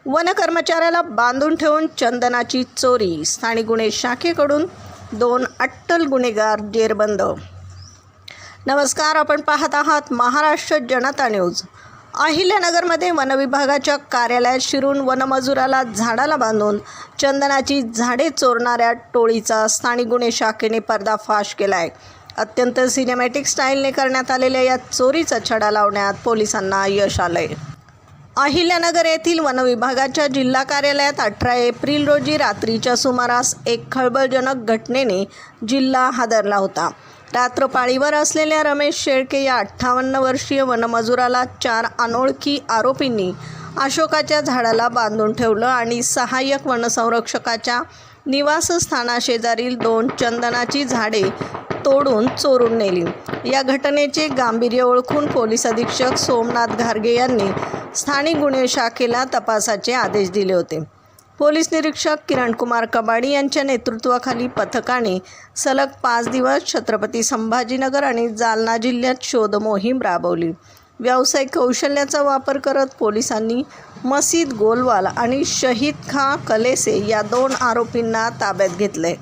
One कर्मचाऱ्याला बांधून ठेवून चंदनाची चोरी. स्थानिक गुन्हे शाखेकडून 2 अट्टल गुन्हेगार जेरबंद. नमस्कार, आपण पाहत आहात महाराष्ट्र जनता न्यूज. अहिल्यानगरमध्ये वनविभागाच्या कार्यालयात शिरून वनमजुराला झाडाला बांधून चंदनाची झाडे चोरणाऱ्या टोळीचा स्थानिक गुन्हे शाखेने पर्दाफाश केला आहे. अत्यंत सिनेमॅटिक स्टाईलने करण्यात आलेल्या या चोरीचा छडा लावण्यात पोलिसांना यश आलंय. अहिल्यानगर येथील वनविभागाच्या जिल्हा कार्यालयात 18 एप्रिल रोजी रात्रीच्या सुमारास एक खळबळजनक घटनेने जिल्हा हादरला होता. रात्रपाळीवर असलेल्या रमेश शेळके या 58 वर्षीय वनमजुराला 4 अनोळखी आरोपींनी अशोकाच्या झाडाला बांधून ठेवलं आणि सहाय्यक वनसंरक्षकाच्या निवासस्थानाशेजारील 2 चंदनाची झाडे तोडून चोरून नेली. या घटनेचे गांभीर्य ओळखून पोलीस अधीक्षक सोमनाथ घारगे यांनी स्थानिक गुन्हे शाखेला तपासाचे आदेश दिले होते. पोलीस निरीक्षक किरणकुमार कबाडी यांच्या नेतृत्वाखाली पथकाने सलग 5 दिवस छत्रपती संभाजीनगर आणि जालना जिल्ह्यात शोध मोहीम राबवली. व्यावसायिक कौशल्याचा वापर करत पोलिसांनी मसीद गोलवाल आणि शहीद खां कलेसे या 2 आरोपींना ताब्यात घेतले.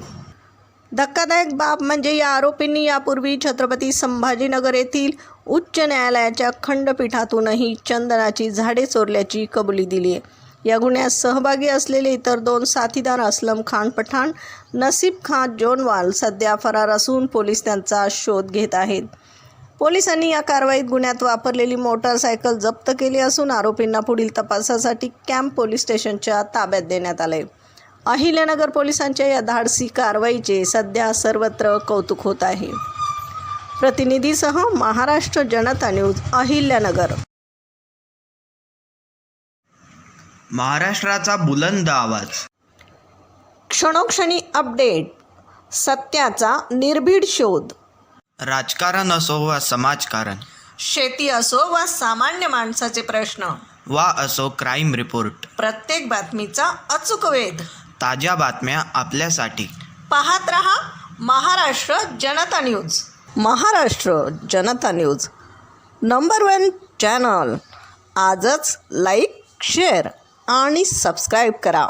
धक्कादायक बाब म्हणजे या आरोपींनी यापूर्वी छत्रपती संभाजीनगर येथील उच्च न्यायालयाच्या खंडपीठातूनही चंदनाची झाडे चोरल्याची कबुली दिली आहे. या गुन्ह्यात सहभागी असलेले इतर 2 साथीदार असलम खान पठाण, नसीब खान जोनवाल सध्या फरार असून पोलीस त्यांचा शोध घेत आहेत. पोलिसांनी या कारवाईत गुन्ह्यात वापरलेली मोटारसायकल जप्त केली असून आरोपींना पुढील तपासासाठी कॅम्प पोलीस स्टेशनच्या ताब्यात देण्यात आले. अहिल्यानगर पोलिसांच्या या धाडसी कारवाईचे सध्या सर्वत्र कौतुक होत आहे. प्रतिनिधीसह महाराष्ट्र जनता न्यूज, अहिल्यानगर. महाराष्ट्राचा बुलंद आवाज. क्षणोक्षणी अपडेट, सत्याचा निर्भीड शोध. राजकारण असो वा समाजकारण, शेती असो वा सामान्य माणसाचे प्रश्न, वा असो क्राईम रिपोर्ट, प्रत्येक बातमीचा अचूक वेध. ताज्या बातम्या आपल्यासाठी. पाहत रहा महाराष्ट्र जनता न्यूज. महाराष्ट्र जनता न्यूज, नंबर 1 चॅनल. आजच लाईक, शेअर आणि सबस्क्राईब करा.